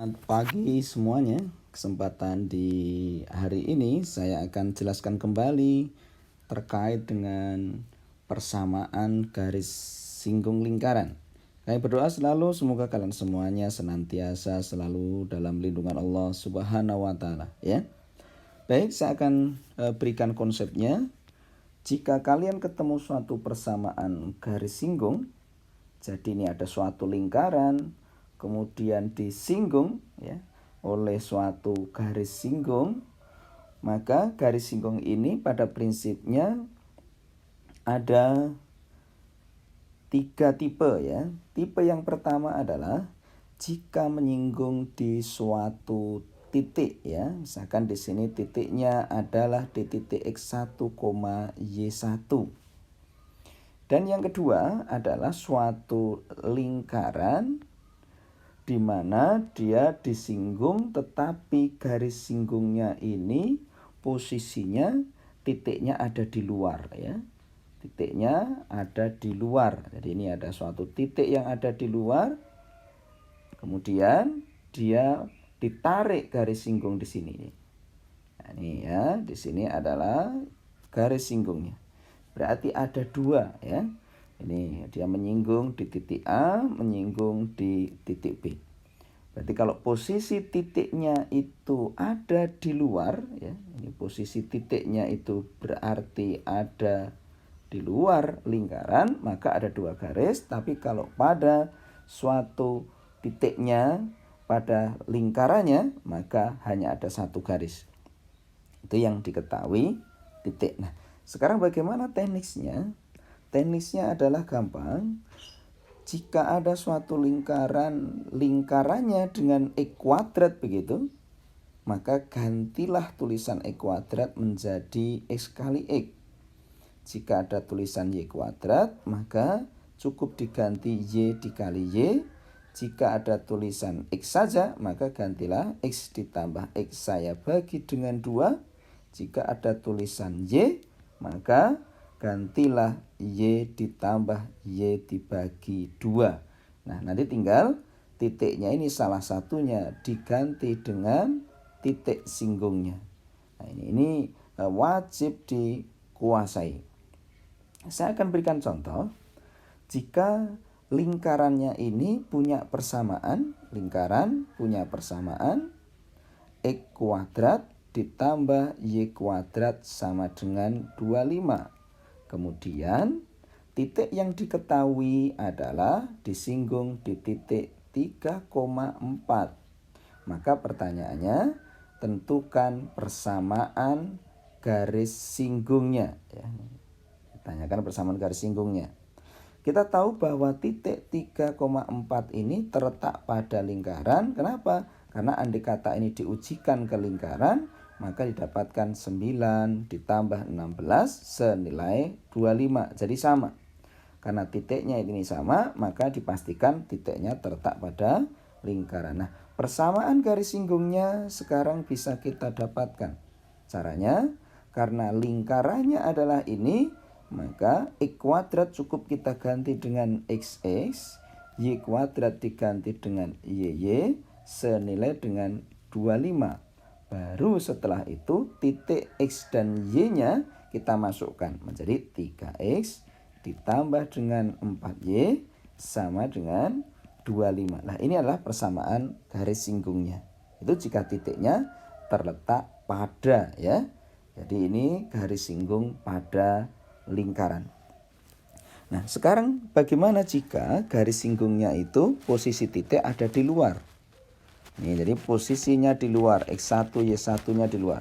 Selamat pagi semuanya. Kesempatan di hari ini saya akan jelaskan kembali terkait dengan persamaan garis singgung lingkaran. Saya berdoa selalu semoga kalian semuanya senantiasa selalu dalam lindungan Allah Subhanahu wa taala, ya. Baik, saya akan berikan konsepnya. Jika kalian ketemu suatu persamaan garis singgung, jadi ini ada suatu lingkaran, kemudian disinggung ya oleh suatu garis singgung, maka garis singgung ini pada prinsipnya ada 3 tipe ya. Tipe yang pertama adalah jika menyinggung di suatu titik ya. Misalkan di sini titiknya adalah di titik X1, Y1. Dan yang kedua adalah suatu lingkaran di mana dia disinggung tetapi garis singgungnya ini posisinya titiknya ada di luar ya. Titiknya ada di luar. Jadi ini ada suatu titik yang ada di luar. Kemudian dia ditarik garis singgung di sini. Nah, ini ya, di sini adalah garis singgungnya. Berarti ada 2 ya. Ini dia menyinggung di titik A, menyinggung di titik B. Berarti kalau posisi titiknya itu ada di luar ya, ini posisi titiknya itu berarti ada di luar lingkaran, maka ada 2 garis. Tapi kalau pada suatu titiknya pada lingkarannya, maka hanya ada 1 garis. Itu yang diketahui titik. Nah, sekarang bagaimana teknisnya? Teknisnya adalah gampang. Jika ada suatu lingkaran, lingkarannya dengan X kuadrat begitu, maka gantilah tulisan X kuadrat menjadi X kali X. Jika ada tulisan Y kuadrat, maka cukup diganti Y dikali Y. Jika ada tulisan X saja, maka gantilah X ditambah X saya bagi dengan 2. Jika ada tulisan Y, maka gantilah Y ditambah Y dibagi 2. Nah, nanti tinggal titiknya ini salah satunya diganti dengan titik singgungnya. Nah, ini wajib dikuasai. Saya akan berikan contoh. Jika lingkarannya ini punya persamaan, lingkaran punya persamaan X kuadrat ditambah Y kuadrat sama dengan 25. Kemudian titik yang diketahui adalah disinggung di titik 3,4. Maka pertanyaannya, tentukan persamaan garis singgungnya ya. Ditanyakan persamaan garis singgungnya. Kita tahu bahwa titik 3,4 ini terletak pada lingkaran. Kenapa? Karena andai kata ini diujikan ke lingkaran, maka didapatkan 9 ditambah 16 senilai 25. Jadi sama. Karena titiknya ini sama, maka dipastikan titiknya terletak pada lingkaran. Nah, persamaan garis singgungnya sekarang bisa kita dapatkan. Caranya, karena lingkarannya adalah ini, maka X kuadrat cukup kita ganti dengan XX, Y kuadrat diganti dengan YY, senilai dengan 25. Baru setelah itu titik X dan Y-nya kita masukkan menjadi 3X ditambah dengan 4Y sama dengan 25. Nah, ini adalah persamaan garis singgungnya. Itu jika titiknya terletak pada ya. Jadi ini garis singgung pada lingkaran. Nah, sekarang bagaimana jika garis singgungnya itu posisi titik ada di luar? Nih, jadi posisinya di luar, X1, Y1-nya di luar.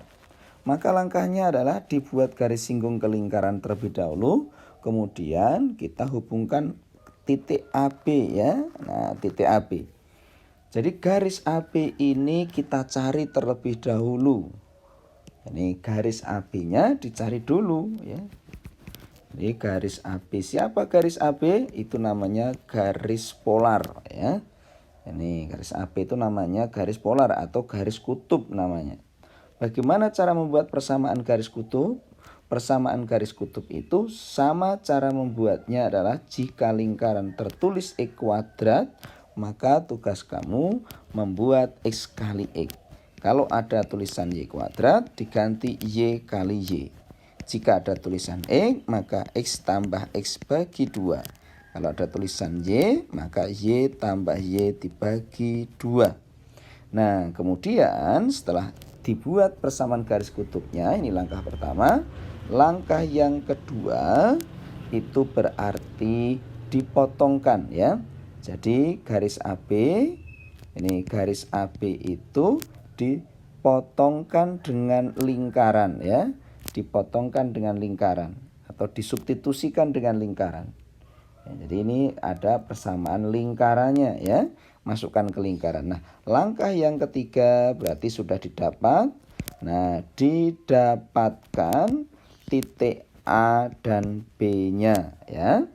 Maka langkahnya adalah dibuat garis singgung ke lingkaran terlebih dahulu, kemudian kita hubungkan titik AB ya. Nah, titik AB. Jadi garis AB ini kita cari terlebih dahulu. Ini garis AB-nya dicari dulu ya. Ini garis AB. Siapa garis AB? Itu namanya garis polar ya. Ini garis AB itu namanya garis polar atau garis kutub namanya. Bagaimana cara membuat persamaan garis kutub? Persamaan garis kutub itu sama cara membuatnya adalah jika lingkaran tertulis X kuadrat, maka tugas kamu membuat X kali X. Kalau ada tulisan Y kuadrat diganti Y kali Y. Jika ada tulisan X, maka X tambah X bagi 2. Kalau ada tulisan Y, maka Y tambah Y dibagi 2. Nah, kemudian setelah dibuat persamaan garis kutubnya, ini langkah pertama. Langkah yang kedua itu berarti dipotongkan ya. Jadi garis AB, ini garis AB itu dipotongkan dengan lingkaran ya. Dipotongkan dengan lingkaran atau disubstitusikan dengan lingkaran. Ya, jadi ini ada persamaan lingkarannya ya. Masukkan ke lingkaran. Nah, langkah yang ketiga berarti sudah didapat. Nah, didapatkan titik A dan B-nya ya.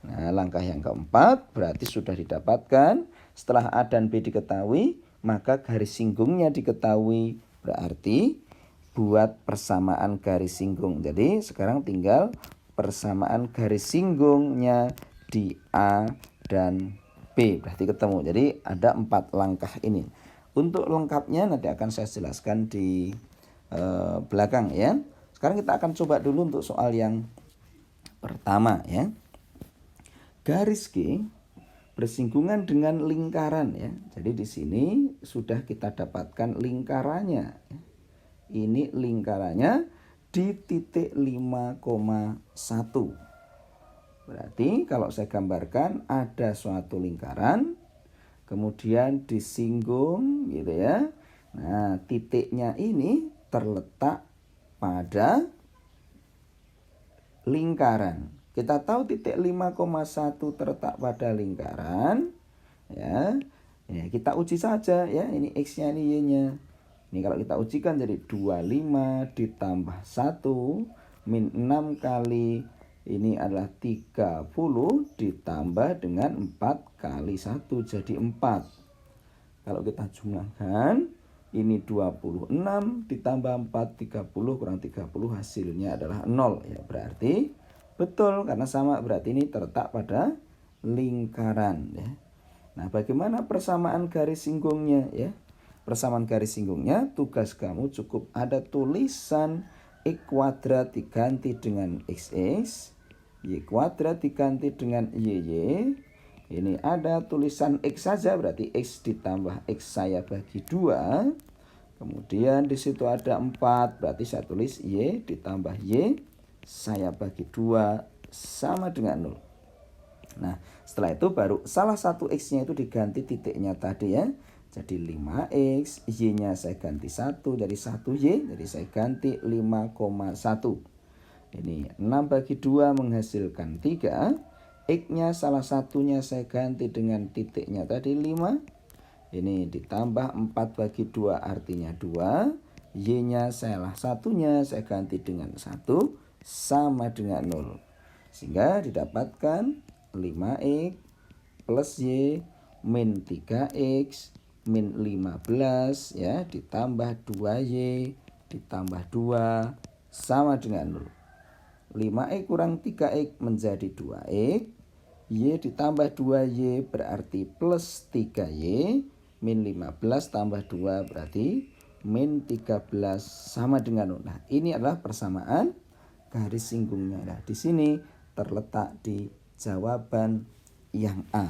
Nah, langkah yang keempat berarti sudah didapatkan. Setelah A dan B diketahui, maka garis singgungnya diketahui. Berarti buat persamaan garis singgung. Jadi sekarang tinggal persamaan garis singgungnya di A dan B. Berarti ketemu. Jadi ada 4 langkah ini. Untuk lengkapnya nanti akan saya jelaskan di belakang ya. Sekarang kita akan coba dulu untuk soal yang pertama ya. Garis G bersinggungan dengan lingkaran ya. Jadi di sini sudah kita dapatkan lingkarannya. Ini lingkarannya di titik 5,1. Berarti kalau saya gambarkan ada suatu lingkaran, kemudian disinggung gitu ya. Nah, titiknya ini terletak pada lingkaran. Kita tahu titik 5,1 terletak pada lingkaran ya. Ya, kita uji saja ya, ini X-nya ini Y-nya. Ini kalau kita ujikan jadi 25 ditambah 1 min 6 kali ini adalah 30 ditambah dengan 4 kali 1 jadi 4. Kalau kita jumlahkan ini 26 ditambah 4 30 kurang 30 hasilnya adalah 0 ya. Berarti betul karena sama, berarti ini terletak pada lingkaran ya. Nah, bagaimana persamaan garis singgungnya ya? Persamaan garis singgungnya tugas kamu cukup ada tulisan X kuadrat diganti dengan XX, Y kuadrat diganti dengan YY. Ini ada tulisan X saja, berarti X ditambah X saya bagi 2. Kemudian di situ ada 4, berarti saya tulis Y ditambah Y saya bagi 2 sama dengan 0. Nah, setelah itu baru salah satu X-nya itu diganti titiknya tadi ya. Jadi 5X, Y-nya saya ganti 1 dari 1Y, jadi saya ganti 5,1. Ini 6 bagi 2 menghasilkan 3. X-nya salah satunya saya ganti dengan titiknya tadi 5. Ini ditambah 4 bagi 2 artinya 2. Y-nya salah satunya saya ganti dengan 1 sama dengan 0. Sehingga didapatkan 5X plus Y min 3X min 15 ya ditambah 2Y ditambah 2 sama dengan 0. 5X kurang 3X menjadi 2X. Y ditambah 2Y berarti plus 3Y min 15 tambah 2 berarti min 13 sama dengan 0. Nah, ini adalah persamaan garis singgungnya. Nah, di sini terletak di jawaban yang A.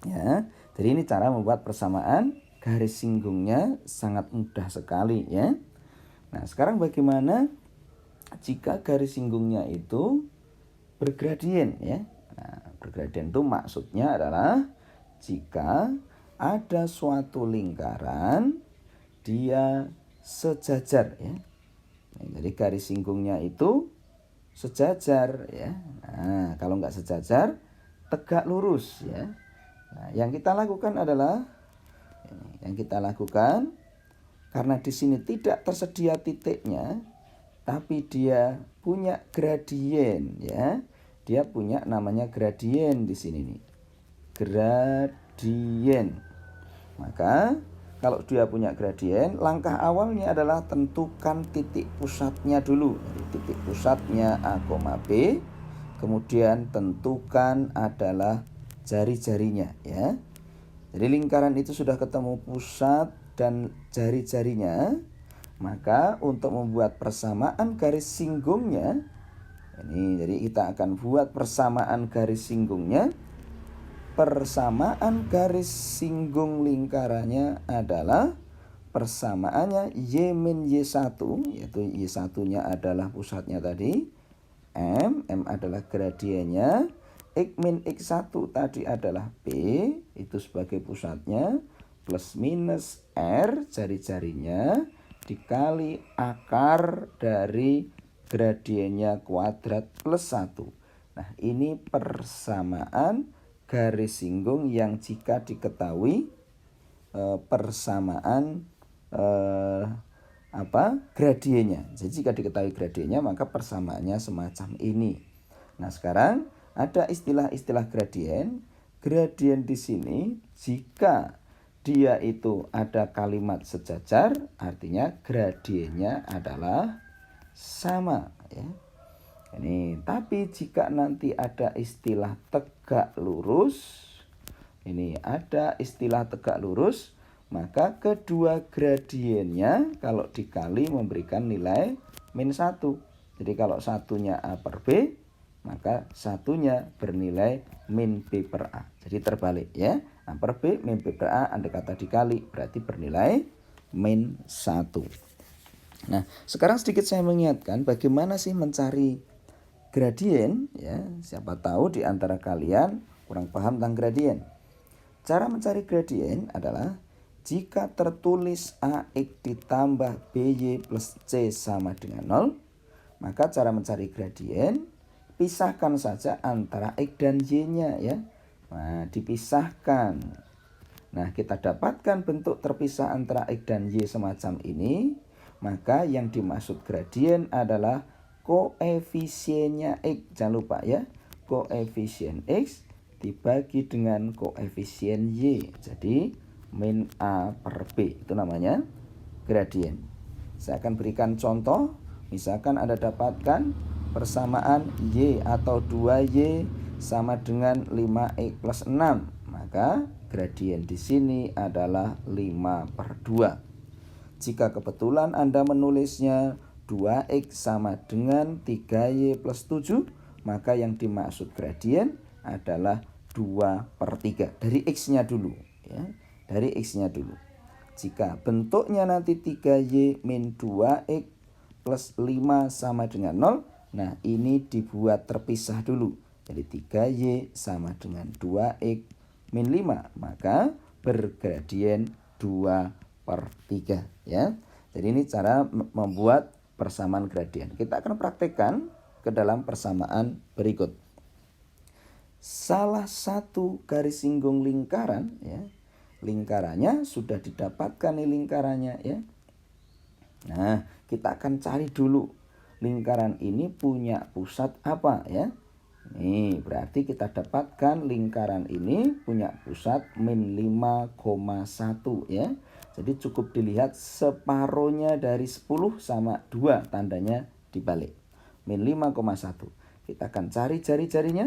Ya. Jadi ini cara membuat persamaan garis singgungnya sangat mudah sekali ya. Nah, sekarang bagaimana jika garis singgungnya itu bergradien ya. Nah, bergradien itu maksudnya adalah jika ada suatu lingkaran dia sejajar ya. Nah, jadi garis singgungnya itu sejajar ya. Nah, kalau nggak sejajar tegak lurus ya. Nah, yang kita lakukan adalah karena di sini tidak tersedia titiknya, tapi dia punya gradien ya. Dia punya namanya gradien di sini nih. Gradien. Maka kalau dia punya gradien, langkah awalnya adalah tentukan titik pusatnya dulu. Jadi titik pusatnya A, B. Kemudian tentukan adalah jari-jarinya ya. Jadi lingkaran itu sudah ketemu pusat dan jari-jarinya, maka untuk membuat persamaan garis singgungnya, ini jadi kita akan buat persamaan garis singgungnya. Persamaan garis singgung lingkarannya adalah persamaannya Y min Y1, yaitu Y1 nya adalah pusatnya tadi, M adalah gradiennya, X min X1 tadi adalah P, itu sebagai pusatnya, plus minus R jari-jarinya, dikali akar dari gradiennya kuadrat plus 1. Nah, ini persamaan garis singgung yang jika diketahui persamaan gradiennya. Jadi jika diketahui gradiennya maka persamaannya semacam ini. Nah, sekarang ada istilah-istilah gradien. Gradien di sini jika dia itu ada kalimat sejajar, artinya gradiennya adalah sama, ya. Ini, tapi jika nanti ada istilah tegak lurus, ini ada istilah tegak lurus, maka kedua gradiennya kalau dikali memberikan nilai min 1. Jadi kalau satunya A per B, maka satunya bernilai min B per A. Jadi terbalik, ya. A per B min B per A andai kata dikali berarti bernilai min 1. Nah, sekarang sedikit saya mengingatkan bagaimana sih mencari gradien, ya. Siapa tahu di antara kalian kurang paham tentang gradien. Cara mencari gradien adalah jika tertulis AX ditambah BY plus C sama dengan 0, maka cara mencari gradien pisahkan saja antara X dan Y-nya, ya. Nah, dipisahkan. Nah, kita dapatkan bentuk terpisah antara X dan Y semacam ini, maka yang dimaksud gradien adalah koefisiennya X. Jangan lupa, ya, koefisien X dibagi dengan koefisien Y. Jadi min A per B, itu namanya gradien. Saya akan berikan contoh. Misalkan Anda dapatkan persamaan Y atau 2Y sama dengan 5X plus 6, maka gradien di sini adalah 5 per 2. Jika kebetulan Anda menulisnya 2X sama dengan 3Y plus 7, maka yang dimaksud gradien adalah 2 per 3. Dari X-nya dulu, ya. Dari X-nya dulu. Jika bentuknya nanti 3Y min 2X plus 5 sama dengan 0, nah ini dibuat terpisah dulu. Jadi 3Y sama dengan 2X min 5, maka bergradien 2 per 3, ya. Jadi ini cara membuat persamaan gradien. Kita akan praktekkan ke dalam persamaan berikut. Salah satu garis singgung lingkaran, ya. Lingkarannya sudah didapatkan nih lingkarannya, ya. Nah, kita akan cari dulu lingkaran ini punya pusat apa, ya. Nih, berarti kita dapatkan lingkaran ini punya pusat min 5,1, ya. Jadi cukup dilihat separohnya dari 10 sama 2, tandanya dibalik. Min 5,1. Kita akan cari jari-jarinya.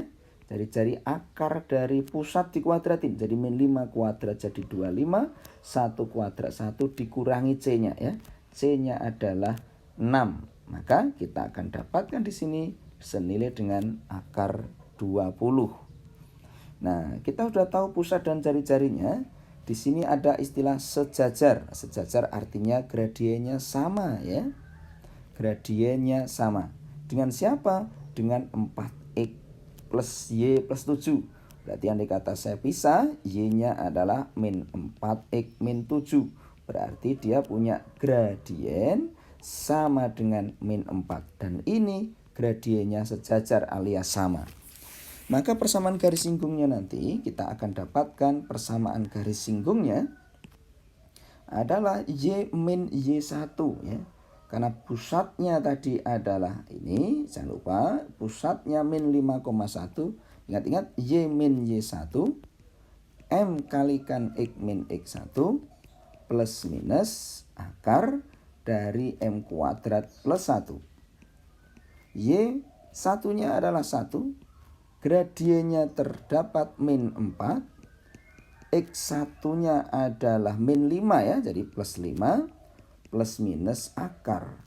Jari-jari akar dari pusat dikuadratin. Jadi min 5 kuadrat jadi 25. 1 kuadrat 1 dikurangi C-nya, ya. C-nya adalah 6. Maka kita akan dapatkan di sini senilai dengan akar 20. Nah, kita sudah tahu pusat dan jari-jarinya. Di sini ada istilah sejajar. Sejajar artinya gradiennya sama, ya. Gradiennya sama. Dengan siapa? Dengan 4X plus Y plus 7. Berarti andai kata saya pisah, Y-nya adalah min 4X min 7. Berarti dia punya gradien sama dengan min 4. Dan ini gradiennya sejajar alias sama. Maka persamaan garis singgungnya nanti kita akan dapatkan persamaan garis singgungnya adalah Y min Y1, ya. Karena pusatnya tadi adalah ini, jangan lupa pusatnya min 5,1. Ingat-ingat Y min Y1 M kalikan X min X1 plus minus akar dari M kuadrat plus 1. Y satunya adalah 1. Gradiennya terdapat min 4. X satunya adalah min 5 ya, jadi plus 5 plus minus akar.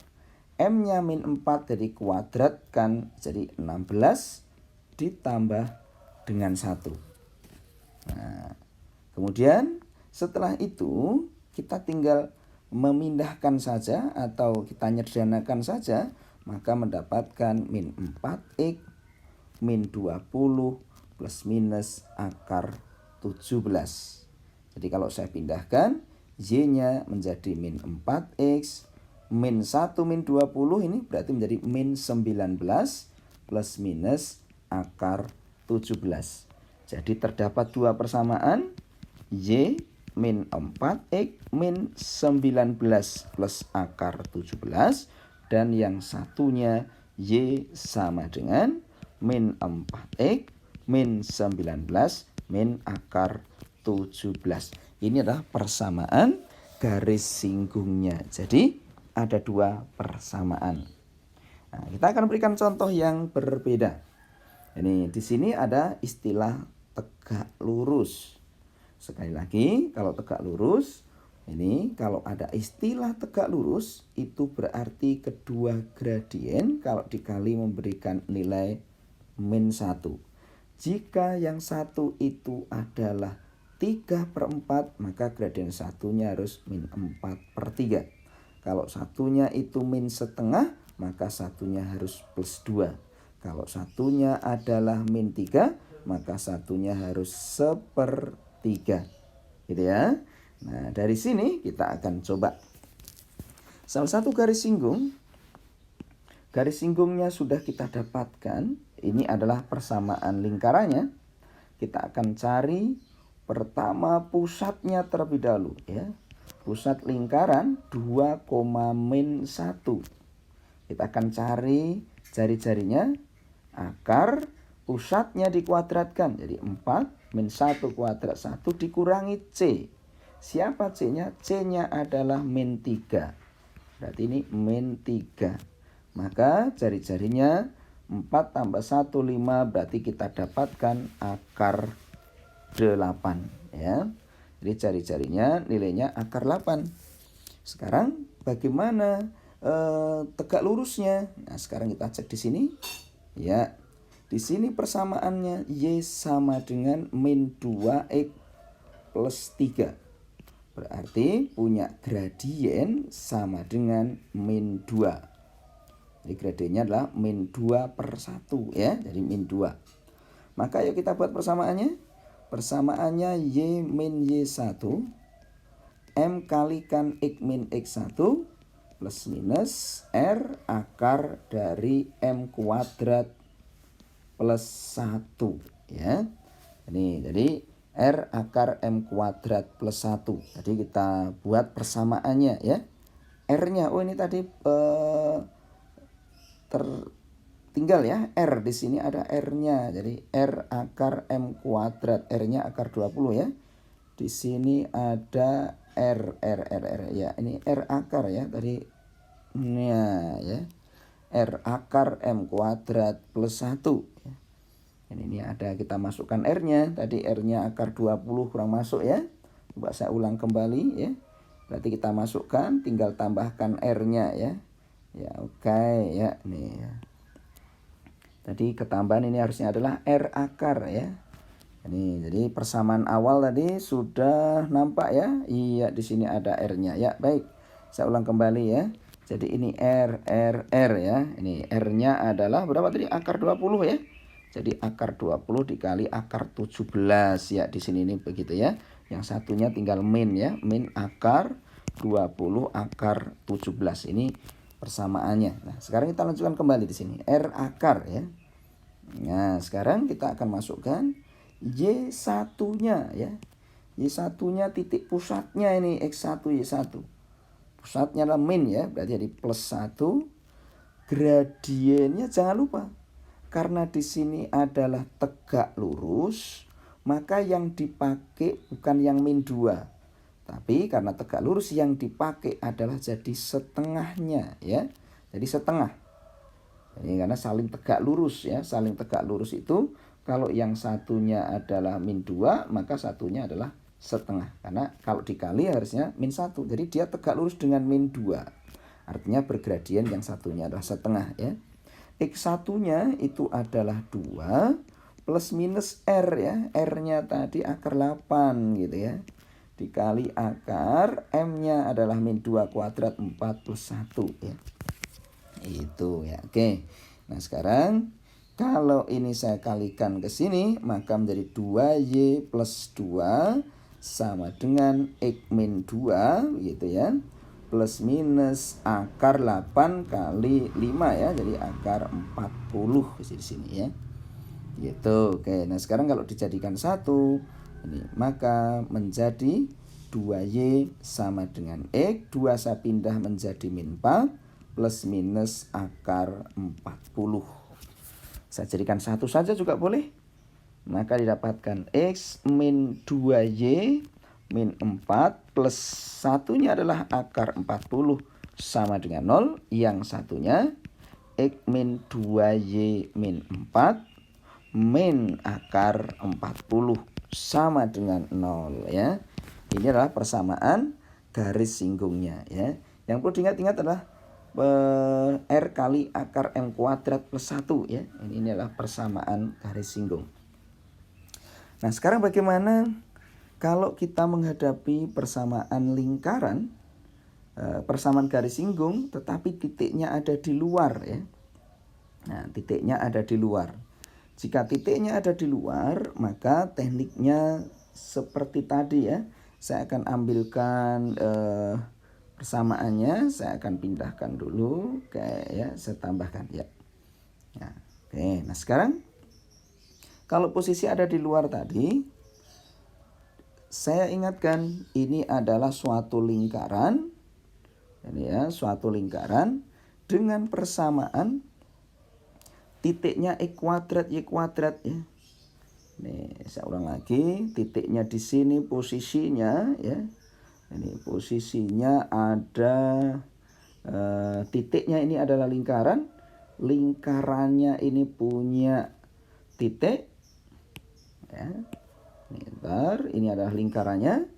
M-nya min 4 jadi kuadratkan jadi 16 ditambah dengan 1. Nah, kemudian setelah itu kita tinggal memindahkan saja atau kita nyederhanakan saja, maka mendapatkan min 4x min 20 plus minus akar 17. Jadi kalau saya pindahkan, Y-nya menjadi min 4x, min 1 min 20 ini berarti menjadi min 19 plus minus akar 17. Jadi terdapat dua persamaan, Y min 4x min 19 plus akar 17, dan yang satunya Y sama dengan min 4x min 19 min akar 17. Ini adalah persamaan garis singgungnya. Jadi ada dua persamaan. Nah, kita akan berikan contoh yang berbeda. Ini di sini ada istilah tegak lurus. Sekali lagi, kalau tegak lurus, ini kalau ada istilah tegak lurus itu berarti kedua gradien kalau dikali memberikan nilai min 1. Jika yang satu itu adalah 3/4, maka gradien satunya harus min 4/3. Kalau satunya itu min setengah, maka satunya harus plus 2. Kalau satunya adalah min 3, maka satunya harus 1/3. Gitu ya. Nah, dari sini kita akan coba salah satu garis singgung. Garis singgungnya sudah kita dapatkan. Ini adalah persamaan lingkarannya. Kita akan cari pertama pusatnya terlebih dahulu ya. Pusat lingkaran 2, min 1. Kita akan cari jari-jarinya. Akar pusatnya dikuadratkan. Jadi 4 min 1 kuadrat 1 dikurangi C. Siapa C-nya? C-nya adalah min 3. Berarti ini min 3. Maka jari-jarinya 4 tambah 1, 5. Berarti kita dapatkan akar 8 ya. Jadi jari-jarinya nilainya akar 8. Sekarang bagaimana tegak lurusnya? Nah, sekarang kita cek di sini. Ya. Di sini persamaannya Y sama dengan min 2x plus 3. Berarti punya gradien sama dengan min 2. Jadi gradiennya adalah min 2/1 ya. Jadi min 2. Maka yuk kita buat persamaannya. Persamaannya Y min Y1 M kalikan X min X1 plus minus R akar dari M kuadrat plus 1 ya. Ini jadi R akar M kuadrat plus 1. Jadi kita buat persamaannya ya. R-nya, oh ini tadi tinggal ya, R di sini ada R-nya. Jadi R akar M kuadrat, R-nya akar 20 ya. Di sini ada R ya. Ini R akar ya tadi. Nah, ya. R akar M kuadrat plus 1 ya. Ini ada kita masukkan R-nya. Tadi R-nya akar 20 kurang masuk ya. Coba saya ulang kembali ya. Berarti kita masukkan, tinggal tambahkan R-nya ya. Ya, oke ya, nih ya. Tadi ketambahan ini harusnya adalah R akar ya. Ini jadi persamaan awal tadi sudah nampak ya. Iya, di sini ada R-nya ya. Baik. Saya ulang kembali ya. Jadi ini R ya. Ini R-nya adalah berapa tadi? Akar 20 ya. Jadi akar 20 dikali akar 17 ya. Di sini ini begitu ya. Yang satunya tinggal min ya. Min akar 20 akar 17. Ini persamaannya. Nah, sekarang kita lanjutkan kembali di sini. R akar ya. Nah, sekarang kita akan masukkan Y1-nya ya. Y1-nya titik pusatnya ini X1 Y1. Pusatnya adalah min ya, berarti jadi plus 1. Gradiennya jangan lupa. Karena di sini adalah tegak lurus, maka yang dipakai bukan yang min 2. Tapi karena tegak lurus yang dipakai adalah jadi setengahnya ya. Jadi setengah. Ini karena saling tegak lurus ya. Saling tegak lurus itu kalau yang satunya adalah min 2, maka satunya adalah setengah. Karena kalau dikali harusnya min 1. Jadi dia tegak lurus dengan min 2. Artinya bergradien, yang satunya adalah setengah ya. X1-nya itu adalah 2 plus minus R ya. R-nya tadi akar 8 gitu ya. Dikali akar M-nya adalah min 2 kuadrat 4 plus 1 ya. Itu ya. Oke. Nah, sekarang kalau ini saya kalikan ke sini, maka menjadi 2Y plus 2 sama dengan X min 2 gitu ya. Plus minus akar 8 kali 5 ya. Jadi akar 40 di sini ya. Gitu. Oke. Nah, sekarang kalau dijadikan 1, ini maka menjadi 2Y sama dengan X. 2 saya pindah menjadi min 4 plus minus akar 40. Saya jadikan 1 saja juga boleh. Maka didapatkan X min 2Y min 4 plus satunya adalah akar 40 sama dengan 0. Yang satunya X min 2Y min 4 min akar 40 sama dengan 0 ya. Ini adalah persamaan garis singgungnya ya. Yang perlu diingat-ingat adalah R kali akar M kuadrat plus 1 ya. Ini adalah persamaan garis singgung. Nah, sekarang bagaimana kalau kita menghadapi persamaan lingkaran, persamaan garis singgung tetapi titiknya ada di luar ya. Nah, titiknya ada di luar. Jika titiknya ada di luar, maka tekniknya seperti tadi ya. Saya akan ambilkan persamaannya, saya akan pindahkan dulu, kayak ya, saya tambahkan ya. Nah, oke. Nah, sekarang kalau posisi ada di luar tadi, saya ingatkan ini adalah suatu lingkaran. Ini ya, suatu lingkaran dengan persamaan titiknya X kuadrat Y kuadrat ya. Nih, saya ulang lagi, titiknya di sini posisinya ya. Ini posisinya ada titiknya ini adalah lingkaran. Lingkarannya ini punya titik ya. Ini adalah lingkarannya.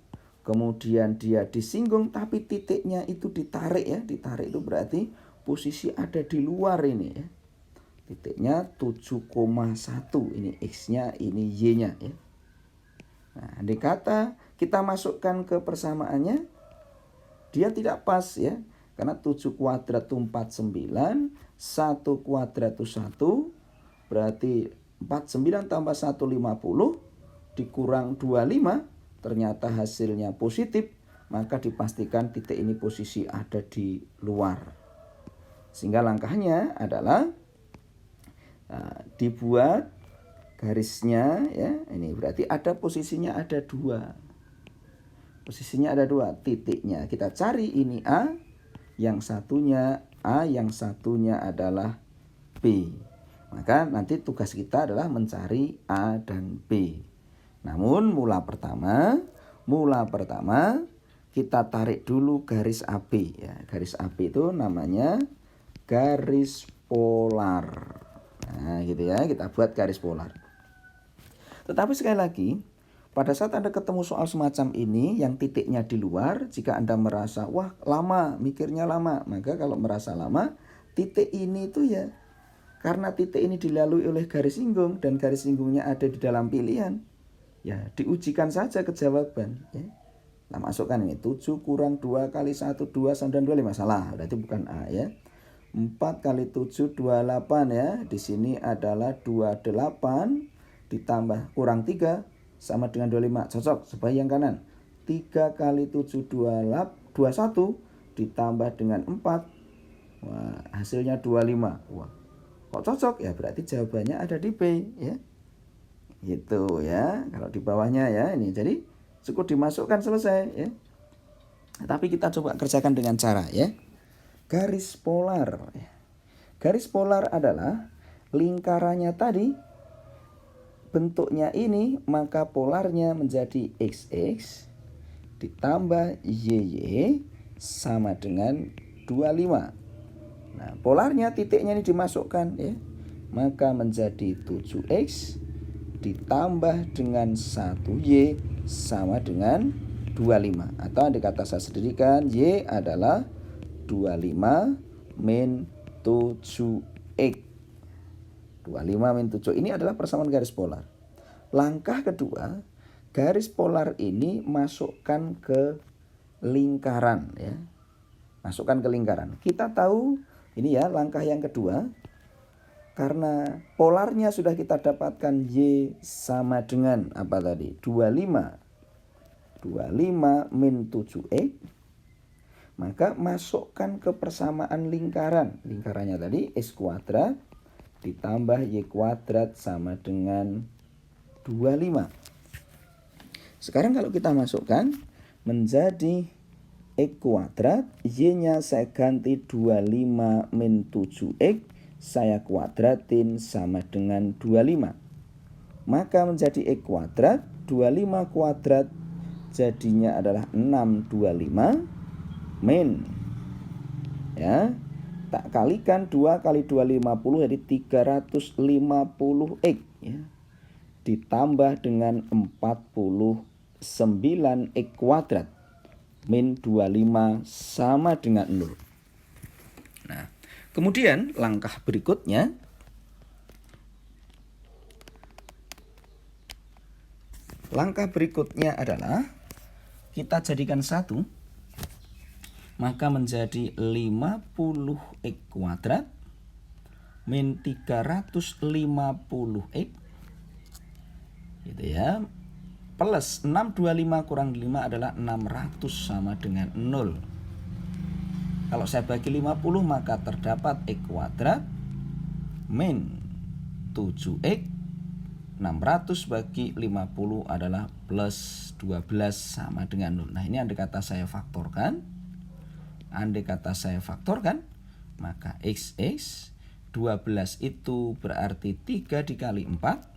Kemudian dia disinggung tapi titiknya itu ditarik ya. Ditarik itu berarti posisi ada di luar ini ya. Titiknya 7,1. Ini X-nya, ini Y-nya ya. Nah, andai kata kita masukkan ke persamaannya, dia tidak pas ya. Karena 7 kuadrat itu 49, 1 kuadrat itu 1, berarti 49 tambah 1 50, dikurang 25, ternyata hasilnya positif, maka dipastikan titik ini posisi ada di luar. Sehingga langkahnya adalah dibuat garisnya ya. Ini berarti ada posisinya ada 2. Posisinya ada 2, titiknya kita cari ini A, yang satunya A, yang satunya adalah B. Maka nanti tugas kita adalah mencari A dan B. Namun mula pertama kita tarik dulu garis AB ya. Garis AB itu namanya garis polar. Nah, gitu ya, kita buat garis polar. Tetapi sekali lagi, pada saat Anda ketemu soal semacam ini yang titiknya di luar, jika Anda merasa wah lama, mikirnya lama, maka kalau merasa lama, titik ini itu ya karena titik ini dilalui oleh garis singgung dan garis singgungnya ada di dalam pilihan, ya diujikan saja kejawaban ya. Nah, masukkan ini 7 kurang 2 kali 1 2 sama 2 5 salah, berarti bukan A ya. 4 kali 7 28 ya. Di sini adalah 28 ditambah kurang 3 sama dengan 25. Cocok sebelah yang kanan. 3 kali 7 21 ditambah dengan 4. Wah, hasilnya 25. Wah. Kok cocok? Ya berarti jawabannya ada di B ya. Gitu ya. Kalau di bawahnya ya ini. Jadi cukup dimasukkan selesai ya. Tapi kita coba kerjakan dengan cara ya. Garis polar. Garis polar adalah lingkarannya tadi bentuknya ini, maka polarnya menjadi XX ditambah YY sama dengan 25. Nah, polarnya titiknya ini dimasukkan ya. Maka menjadi 7X ditambah dengan 1Y sama dengan 25. Atau andai kata saya sendirikan, Y adalah 25 min 7X. 25 min 7. Ini adalah persamaan garis polar. Langkah kedua, garis polar ini masukkan ke lingkaran ya. Masukkan ke lingkaran. Kita tahu ini ya langkah yang kedua. Karena polarnya sudah kita dapatkan Y sama dengan apa tadi? 25 min 7X. Maka masukkan ke persamaan lingkaran. Lingkarannya tadi X kuadrat ditambah Y kuadrat sama dengan 25. Sekarang kalau kita masukkan menjadi X kuadrat, Y-nya saya ganti 25 min 7X, saya kuadratin sama dengan 25. Maka menjadi X kuadrat, 25 kuadrat jadinya adalah 625 min. Ya, tak kalikan 2 kali 2 50 jadi 350X ya. Ditambah dengan 49X kuadrat min 25 sama dengan 0. Nah, kemudian langkah berikutnya adalah kita jadikan 1. Maka menjadi 50X kuadrat min 350X gitu ya, plus 625 kurang 5 adalah 600 sama dengan 0. Kalau saya bagi 50 maka terdapat X kuadrat min 7X, 600 bagi 50 adalah plus 12 sama dengan 0. Nah ini andai kata saya faktorkan, maka XX 12 itu berarti 3 dikali 4.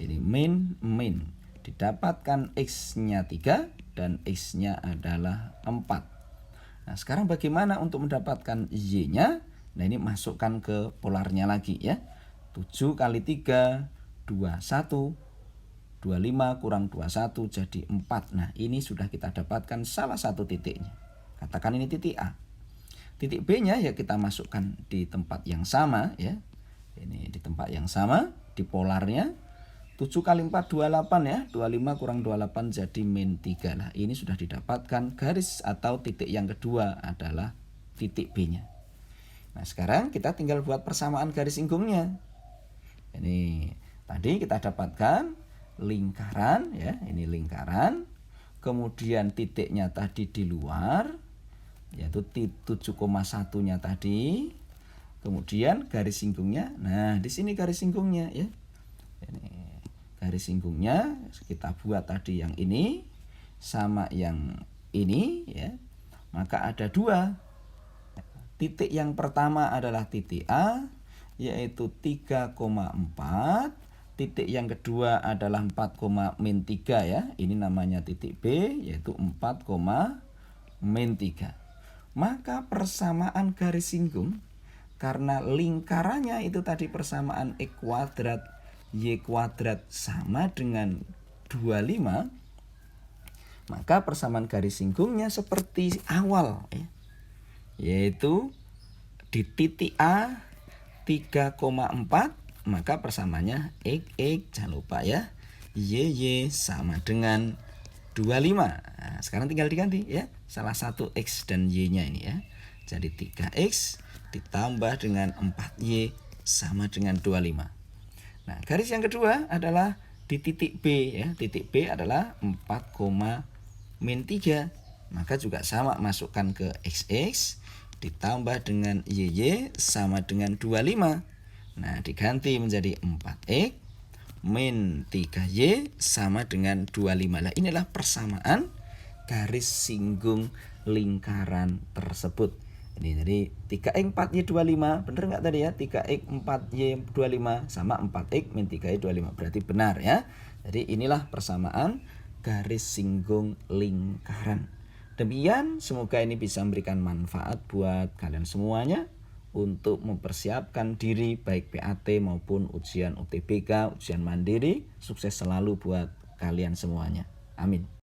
Ini min. Didapatkan X-nya 3 dan X-nya adalah 4. Nah sekarang bagaimana untuk mendapatkan Y-nya? Nah ini masukkan ke polarnya lagi ya. 7 kali 3, 21. 25 kurang 21 jadi 4. Nah ini sudah kita dapatkan salah satu titiknya. Katakan ini titik A. Titik B-nya ya kita masukkan di tempat yang sama ya. Ini di tempat yang sama, di polarnya. 7 kali 4 28 ya. 25 kurang 28 jadi min 3. Nah, ini sudah didapatkan garis atau titik yang kedua adalah titik B-nya. Nah, sekarang kita tinggal buat persamaan garis singgungnya. Ini tadi kita dapatkan lingkaran ya, ini lingkaran. Kemudian titiknya tadi di luar, yaitu 7,1-nya tadi. Kemudian garis singgungnya. Nah, di sini garis singgungnya ya. Ini garis singgungnya kita buat tadi yang ini sama yang ini ya. Maka ada 2. Titik yang pertama adalah titik A yaitu 3,4. Titik yang kedua adalah 4, min 3 ya. Ini namanya titik B yaitu 4, min 3. Maka persamaan garis singgung karena lingkarannya itu tadi persamaan X kuadrat Y kuadrat sama dengan 25, maka persamaan garis singgungnya seperti awal ya. Yaitu di titik A 3,4 maka persamaannya X jangan lupa ya. Y sama dengan 25. Nah, sekarang tinggal diganti ya. Salah satu X dan Y-nya ini ya. Jadi 3X ditambah dengan 4Y sama dengan 25. Nah, garis yang kedua adalah di titik B ya. Titik B adalah 4, min 3. Maka juga sama, masukkan ke XX ditambah dengan YY sama dengan 25. Nah, diganti menjadi 4X min 3Y sama dengan 25. Nah, inilah persamaan garis singgung lingkaran tersebut. Ini jadi 3X 4Y 25, benar nggak tadi ya? 3X 4Y 25 sama 4X min 3Y 25. Berarti benar ya. Jadi inilah persamaan garis singgung lingkaran. Demikian, semoga ini bisa memberikan manfaat buat kalian semuanya. untuk mempersiapkan diri baik PAT maupun ujian UTBK, ujian mandiri. Sukses selalu buat kalian semuanya. Amin.